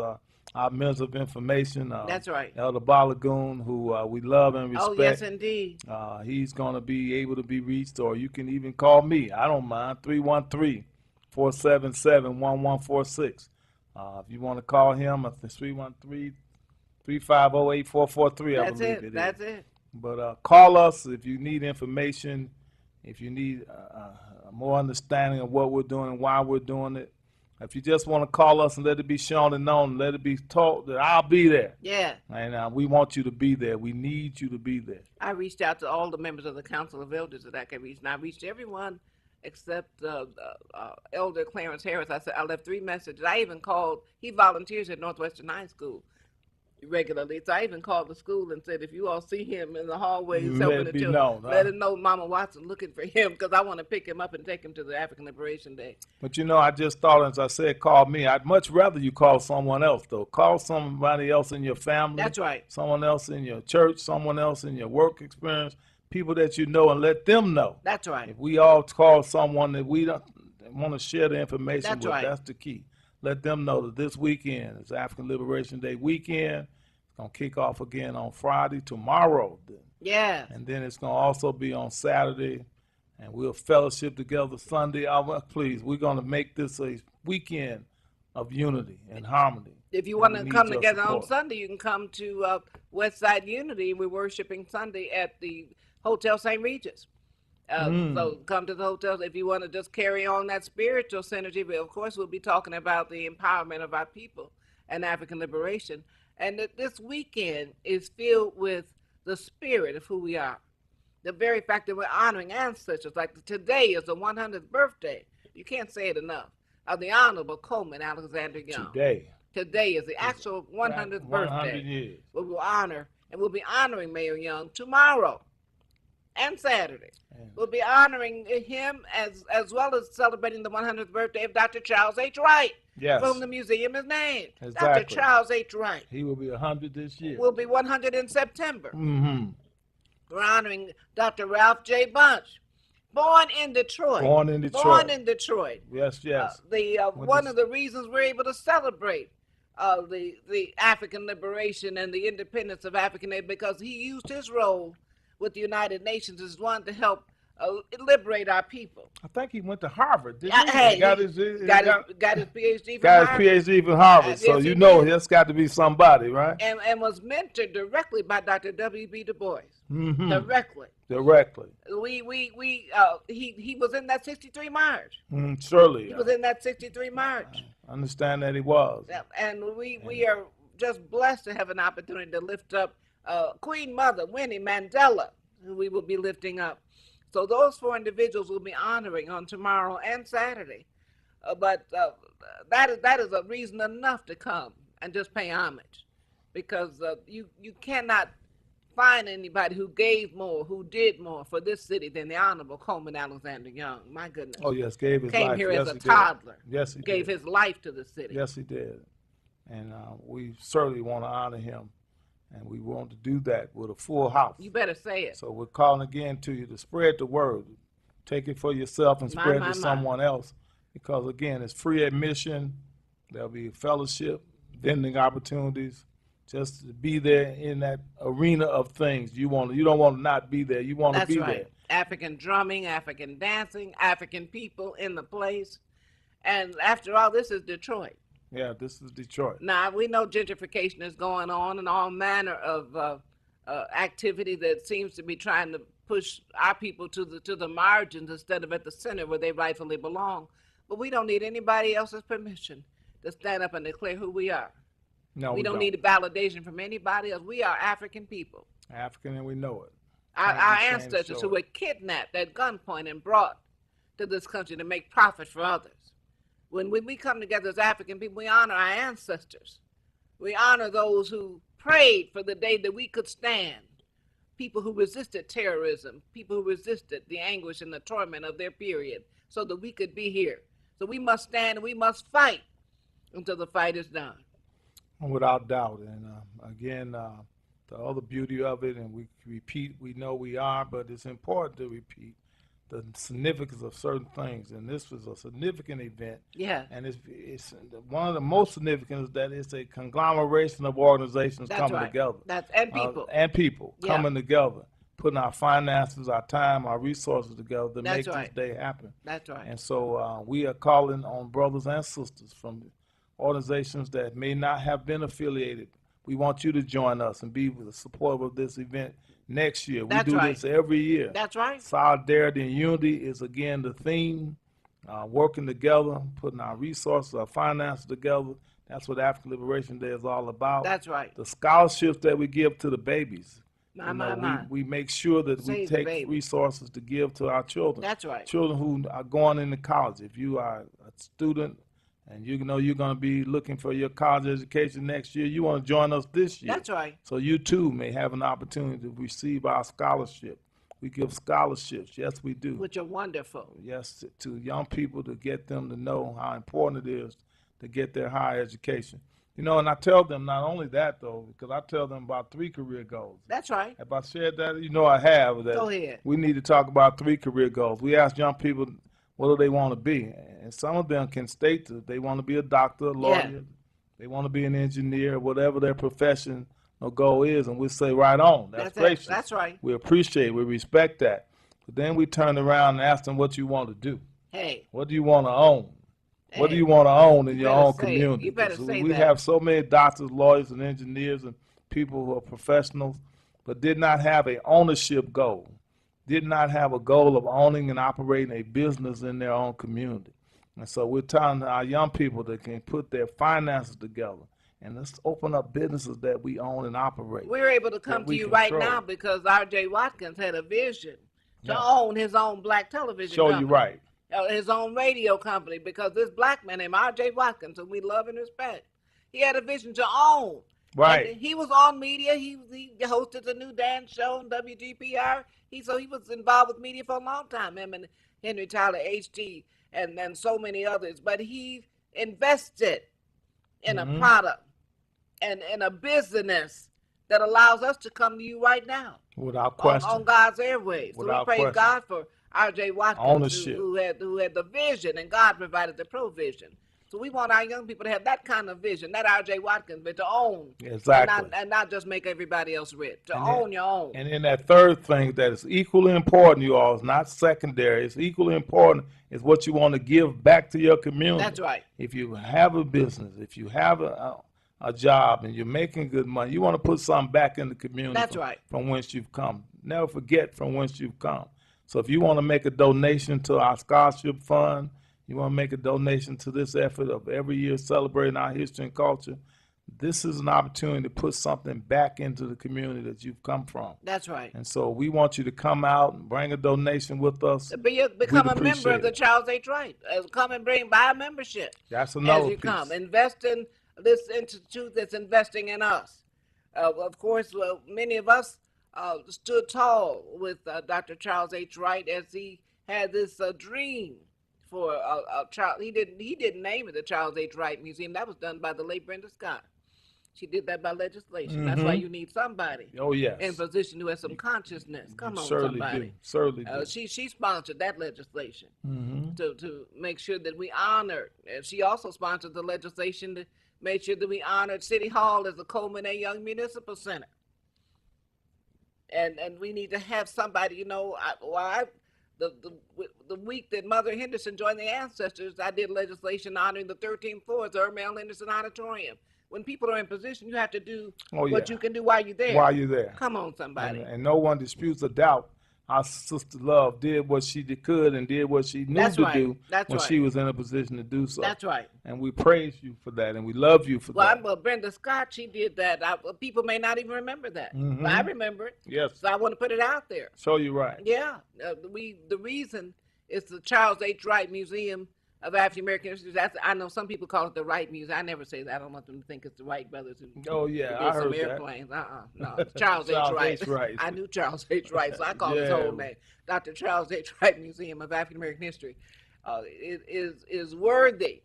Our Minister of Information. That's right. Elder Balagoon, who we love and respect. Oh, yes, indeed. He's going to be able to be reached, or you can even call me. I don't mind. 313-477-1146. If you want to call him, it's 313-350-8443, I That's believe it. it That's is. it. But call us if you need information, if you need more understanding of what we're doing and why we're doing it. If you just want to call us and let it be shown and known, let it be taught that I'll be there. Yeah. And we want you to be there. We need you to be there. I reached out to all the members of the Council of Elders that I could reach, and I reached everyone except Elder Clarence Harris. I said I left 3 messages. I even called. He volunteers at Northwestern High School regularly, so I even called the school and said, if you all see him in the hallways helping the children, let him know Mama Watson looking for him, because I want to pick him up and take him to the African Liberation Day. But I just thought, as I said, call me. I'd much rather you call someone else, though. Call somebody else in your family. That's right. Someone else in your church, someone else in your work experience, people that you know, and let them know. That's right. If we all call someone that we don't want to share the information That's with, right. That's the key. Let them know that this weekend is African Liberation Day weekend. It's going to kick off again on Friday, tomorrow. Yeah. And then it's going to also be on Saturday, and we'll fellowship together Sunday. Please, we're going to make this a weekend of unity and harmony. If you want to come together on Sunday, you can come to Westside Unity. We're worshiping Sunday at the Hotel St. Regis. So come to the hotel if you want to just carry on that spiritual synergy. But of course, we'll be talking about the empowerment of our people and African liberation. And this weekend is filled with the spirit of who we are. The very fact that we're honoring ancestors, like today is the 100th birthday. You can't say it enough. Of the Honorable Coleman Alexander Young. Today is the actual 100th 100 birthday. years. We will honor, and we'll be honoring Mayor Young tomorrow and Saturday. We'll be honoring him as well as celebrating the 100th birthday of Dr. Charles H. Wright, Yes. from the museum is named. Exactly. Dr. Charles H. Wright He will be 100 this year. will be 100 in September. Mm-hmm. We're honoring Dr. Ralph J. Bunch, born in Detroit. Born in Detroit. Born in Detroit. Yes, yes. One of the reasons we're able to celebrate the African liberation and the independence of African because he used his role with the United Nations as one to help liberate our people. I think he went to Harvard, didn't he? Hey, got his PhD from got Harvard. his PhD from Harvard, so Yes, you he know did. it's got to be somebody, right? And was mentored directly by Dr. W.B. Du Bois. Mm-hmm. Directly. He was in that 63 march. Surely. He was in that 63 march. I understand that he was. And we are just blessed to have an opportunity to lift up Queen Mother Winnie Mandela, who we will be lifting up. So those 4 individuals will be honoring on tomorrow and Saturday. But that is a reason enough to come and just pay homage, because you cannot find anybody who gave more, who did more for this city than the Honorable Coleman Alexander Young. My goodness. Oh, yes, gave his Came life. here Yes, as a he did. toddler. Yes, he Gave did. his life to the city. Yes, he did. And we certainly want to honor him. And we want to do that with a full house. You better say it. So we're calling again to you to spread the word. Take it for yourself and spread it to someone else. Because, again, it's free admission. There'll be fellowship, vending opportunities. Just to be there in that arena of things. You don't want to not be there. You want to be there. African drumming, African dancing, African people in the place. And after all, this is Detroit. Yeah, this is Detroit. Now, we know gentrification is going on and all manner of activity that seems to be trying to push our people to the margins instead of at the center where they rightfully belong. But we don't need anybody else's permission to stand up and declare who we are. No, we don't need validation from anybody else. We are African people. African, and we know it. Our ancestors who were kidnapped at gunpoint and brought to this country to make profit for others. When we come together as African people, we honor our ancestors. We honor those who prayed for the day that we could stand. People who resisted terrorism, people who resisted the anguish and the torment of their period so that we could be here. So we must stand and we must fight until the fight is done. Without doubt. And again, the other beauty of it, and we repeat, we know we are, but it's important to repeat the significance of certain things. And this was a significant event. Yeah. And it's one of the most significant is that it's a conglomeration of organizations coming together. And people. Coming together, putting our finances, our time, our resources together to make this day happen. That's right. And so we are calling on brothers and sisters from organizations that may not have been affiliated. We want you to join us and be the supporter of this event next year. We do this every year. That's right. Solidarity and unity is, again, the theme. working together, putting our resources, our finances together. That's what African Liberation Day is all about. That's right. The scholarships that we give to the babies. My. We make sure that we Save the take baby. resources to give to our children. That's right. Children who are going into college. If you are a student and you know you're going to be looking for your college education next year, you want to join us this year. That's right. So you too may have an opportunity to receive our scholarship. We give scholarships. Yes, we do. Which are wonderful. Yes, to young people to get them to know how important it is to get their higher education. You know, and I tell them not only that, though, because I tell them about 3 career goals. That's right. If I shared that, you know I have. That Go ahead. We need to talk about 3 career goals. We ask young people, what do they want to be? And some of them can state that they want to be a doctor, a lawyer, Yeah. they want to be an engineer, whatever their profession or goal is, and we say, right on. That's gracious. That's right. We appreciate, we respect that. But then we turn around and ask them what you want to do. Hey. What do you want to own? What do Hey. you want to own in You your better own say it. community? You better So say we that. have so many doctors, lawyers, and engineers and people who are professionals, but did not have a ownership goal, did not have a goal of owning and operating a business in their own community. And so we're telling our young people that can put their finances together and let's open up businesses that we own and operate. We're able to come that to we you right control. now because R.J. Watkins had a vision to Yeah. own his own black television Show company. you right. His own radio company, because this black man named R.J. Watkins, who we love and respect, he had a vision to own. Right. And he was on media. He hosted the new dance show on WGPR. So he was involved with media for a long time, him and Henry Tyler, H.T., and so many others. But he invested in a product and in a business that allows us to come to you right now Without question. on God's airwaves. So we Without praise question. God for R.J. Watkins, Ownership. who had the vision, and God provided the provision. So we want our young people to have that kind of vision, that R.J. Watkins, but to own. Exactly. And not just make everybody else rich. To And own your own. And then that third thing that is equally important, you all, is not secondary. It's equally important is what you want to give back to your community. That's right. If you have a business, if you have a job and you're making good money, you want to put something back in the community. That's right. From whence you've come. Never forget from whence you've come. So if you want to make a donation to our scholarship fund, you want to make a donation to this effort of every year celebrating our history and culture, this is an opportunity to put something back into the community that you've come from. That's right. And so we want you to come out and bring a donation with us. Become We'd a member of the appreciate it. Charles H. Wright. Come and buy a membership. That's another as you piece. come. Invest in this institute that's investing in us. Of course, many of us stood tall with Dr. Charles H. Wright as he had this dream for a child. He didn't name it the Charles H. Wright Museum. That was done by the late Brenda Scott. She did that by legislation. That's why you need somebody Oh, yes. in position who has some consciousness. Come on, Certainly somebody. do. Certainly do. She sponsored that legislation to make sure that we honored. And she also sponsored the legislation to make sure that we honored City Hall as a Coleman A. Young Municipal Center. And we need to have somebody, the week that Mother Henderson joined the Ancestors, I did legislation honoring the 13th floor of the Irma L. Henderson Auditorium. When people are in position, you have to do what you can do while you're there. While you're there. Come on, somebody. And no one disputes or doubt our sister Love did what she could and did what she knew That's to right. do That's when right. she was in a position to do so. That's right. And we praise you for that, and we love you for that. Well, Brenda Scott, she did that. People may not even remember that. But I remember it. Yes. So I want to put it out there. Show you right. Yeah. The reason is the Charles H. Wright Museum of African American History. I know some people call it the Wright Museum. I never say that. I don't want them to think it's the Wright brothers who Oh, yeah, did I some heard that. airplanes. No, it's Charles H. Wright. H. Wright. I knew Charles H. Wright, so I called his Yeah. whole name. Dr. Charles H. Wright Museum of African American History is worthy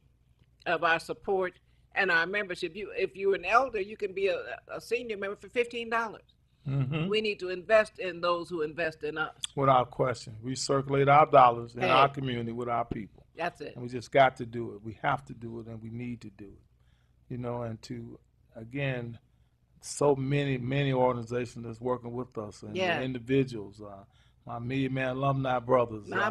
of our support and our membership. If you're an elder, you can be a senior member for $15. We need to invest in those who invest in us. Without question. We circulate our dollars in Hey. our community with our people. That's it. And we just got to do it. We have to do it, and we need to do it. And to, again, so many organizations that's working with us and Yeah. individuals. My Million Man Alumni brothers. My.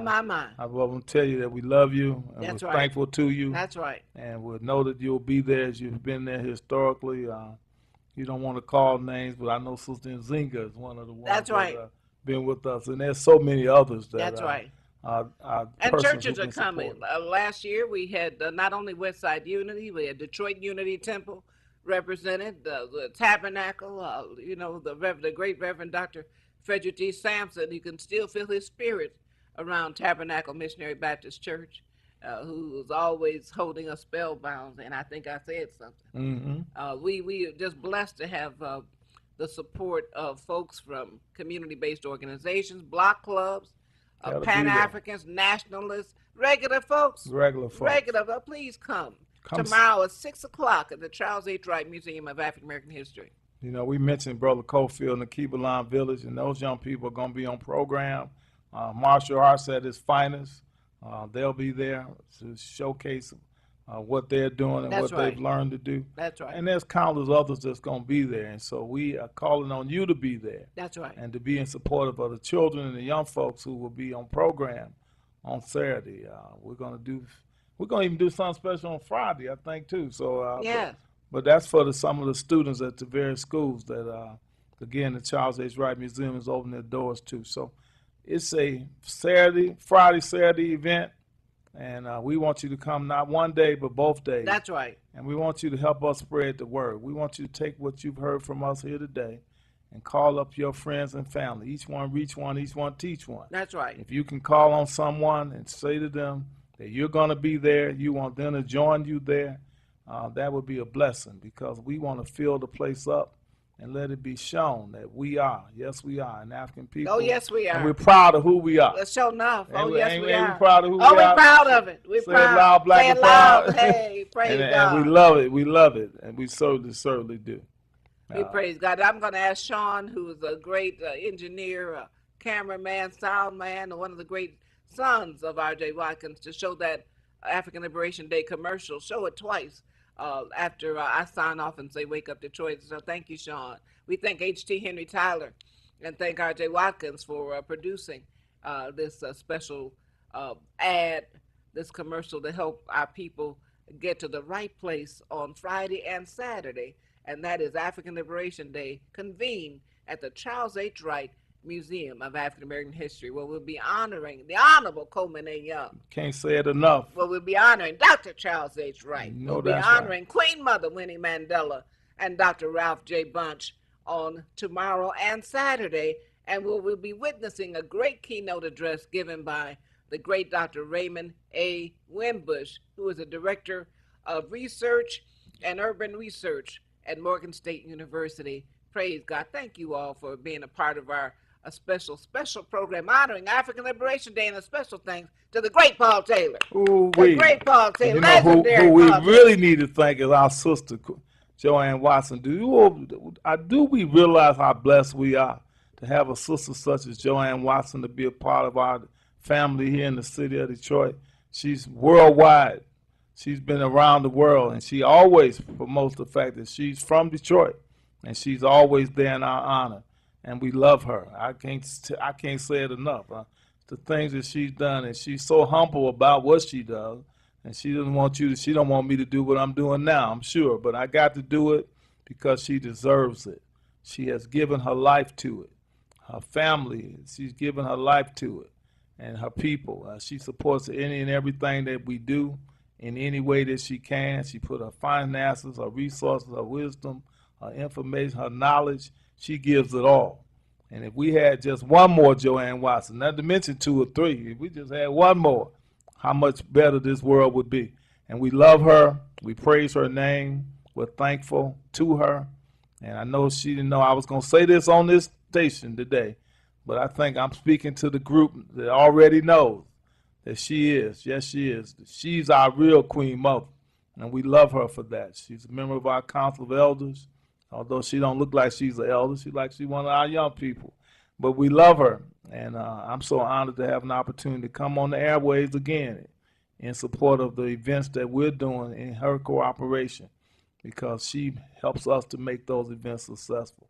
I want to tell you that we love you, and That's we're right. thankful to you. That's right. And we'll know that you'll be there as you've been there historically. You don't want to call names, but I know Sister Nzinga is one of the ones That's right. that been with us. And there's so many others that That's right. And persons churches who are can coming. support it. Last year we had not only Westside Unity, we had Detroit Unity Temple represented, the Tabernacle, the great Reverend Dr. Frederick G. Sampson. You can still feel his spirit around Tabernacle Missionary Baptist Church, who was always holding us spellbound, and I think I said something. We are just blessed to have the support of folks from community-based organizations, block clubs, Pan-Africans, nationalists, regular folks. Please come. Tomorrow at 6 o'clock at the Charles H. Wright Museum of African American History. You know, we mentioned Brother Cofield and the Kibalan Village, and those young people are going to be on program. Martial arts at its finest. They'll be there to showcase what they're doing and what they've learned to do. That's right. And there's countless others that's going to be there. And so we are calling on you to be there. That's right. And to be in support of the children and the young folks who will be on program on Saturday. We're going to even do something special on Friday, I think, too. So yeah. But that's for some of the students at the various schools that, again, the Charles H. Wright Museum is opening their doors to. So it's a Friday, Saturday event. And we want you to come not one day, but both days. That's right. And we want you to help us spread the word. We want you to take what you've heard from us here today and call up your friends and family. Each one reach one, each one teach one. That's right. If you can call on someone and say to them that you're going to be there, you want them to join you there, that would be a blessing, because we want to fill the place up and let it be shown that we are, yes, we are an African people. Oh, yes, we are. And we're proud of who we are. Let's show enough. Yes, we are. We're proud of who we are. We're proud of it. We're Say proud. It loud, black Say and it loud. proud. Hey, praise God. And we love it. We love it. And we certainly do. We praise God. I'm going to ask Sean, who is a great engineer, cameraman, sound man, and one of the great sons of R.J. Watkins, to show that African Liberation Day commercial. Show it twice after I sign off and say, "Wake Up Detroit." So thank you, Sean. We thank H.T. Henry Tyler and thank R.J. Watkins for producing this special ad, this commercial to help our people get to the right place on Friday and Saturday, and that is African Liberation Day, convened at the Charles H. Wright Museum of African American History, where we'll be honoring the Honorable Coleman A. Young. Can't say it enough. Well, we'll be honoring Dr. Charles H. Wright. We'll be honoring right. Queen Mother Winnie Mandela and Dr. Ralph J. Bunch on tomorrow and Saturday, and we'll be witnessing a great keynote address given by the great Dr. Raymond A. Wimbush, who is a director of research and urban research at Morgan State University. Praise God. Thank you all for being a part of our special program honoring African Liberation Day, and a special thanks to the great Paul Taylor. The great Paul Taylor. You know who we really need to thank is our sister, Joanne Watson. Do we realize how blessed we are to have a sister such as Joanne Watson to be a part of our family here in the city of Detroit? She's worldwide. She's been around the world, and she always promotes the fact that she's from Detroit, and she's always there in our honor, and we love her. I can't say it enough. The things that she's done, and she's so humble about what she does, and she don't want me to do what I'm doing now, I'm sure, but I got to do it because she deserves it. She has given her life to it. Her family, she's given her life to it, and her people. She supports any and everything that we do in any way that she can. She put her finances, her resources, her wisdom, her information, her knowledge. She gives it all. And if we had just one more Joanne Watson, not to mention 2 or 3, if we just had one more, how much better this world would be. And we love her. We praise her name. We're thankful to her. And I know she didn't know I was going to say this on this station today, but I think I'm speaking to the group that already knows that she is. Yes, she is. She's our real Queen Mother, and we love her for that. She's a member of our Council of Elders. Although she don't look like she's an elder, she's one of our young people. But we love her, and I'm so honored to have an opportunity to come on the airwaves again in support of the events that we're doing in her cooperation, because she helps us to make those events successful.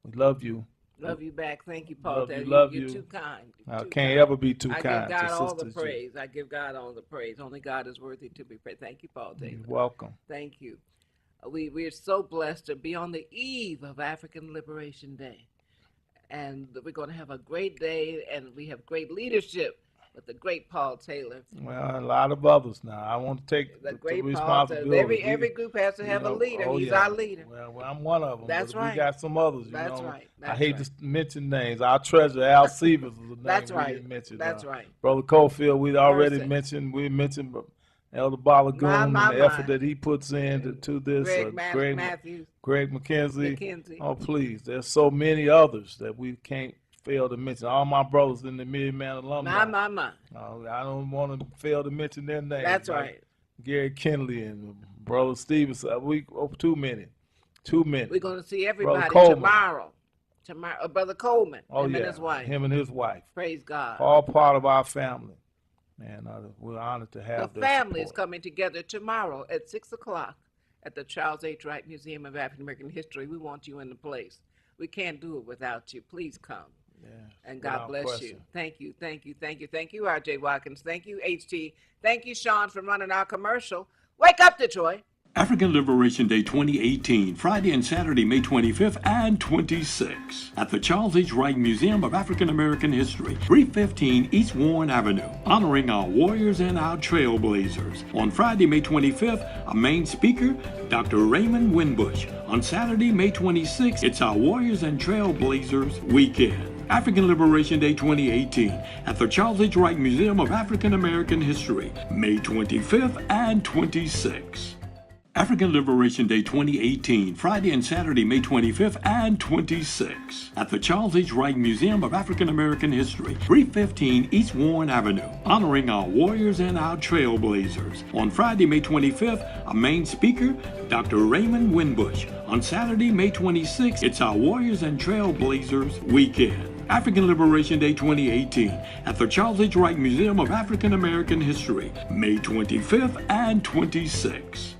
We love you. Love you back. Thank you, Paul. Love you. You're too kind. I can't ever be too kind. I give God all the praise. I give God all the praise. Only God is worthy to be praised. Thank you, Paul Taylor. You're welcome. Thank you. We're so blessed to be on the eve of African Liberation Day. And we're going to have a great day, and we have great leadership But the great Paul Taylor. Well, a lot of others now. I want to take The the great Paul Taylor. responsibility. Every group has to have a leader. Oh, He's yeah. our leader. Well, I'm one of them. That's but right. We got some others. That's right. I That's hate right. to mention names. Our treasurer, Al Severs, is a name That's we right. didn't mention. That's right. Brother Cofield, we already Person. mentioned. We mentioned Elder Balagoon and the effort that he puts in to this. Greg Matthews. Greg McKenzie. McKenzie. Oh, please. There's so many others that we can't fail to mention. All my brothers in the Million Man alumni. My. I don't want to fail to mention their names. That's like right. Gary Kinley and Brother Stevens. Too many. We're going to see everybody Coleman. tomorrow. Brother Coleman. Oh, him yeah. and his wife. Him and his wife. Praise God. All part of our family. And we're honored to have The their family is support. coming together tomorrow at 6 o'clock at the Charles H. Wright Museum of African American History. We want you in the place. We can't do it without you. Please come. Yeah, And God without bless question. you. Thank you, R.J. Watkins. Thank you, HT. Thank you, Sean, for running our commercial. Wake up, Detroit. African Liberation Day 2018, Friday and Saturday, May 25th and 26th, at the Charles H. Wright Museum of African American History, 315 East Warren Avenue, honoring our warriors and our trailblazers. On Friday, May 25th, a main speaker, Dr. Raymond Winbush. On Saturday, May 26th, it's our Warriors and Trailblazers weekend. African Liberation Day 2018 at the Charles H. Wright Museum of African American History, May 25th and 26th. African Liberation Day 2018, Friday and Saturday, May 25th and 26th, at the Charles H. Wright Museum of African American History, 315 East Warren Avenue, honoring our warriors and our trailblazers. On Friday, May 25th, a main speaker, Dr. Raymond Winbush. On Saturday, May 26th, it's our Warriors and Trailblazers weekend. African Liberation Day 2018 at the Charles H. Wright Museum of African American History, May 25th and 26th.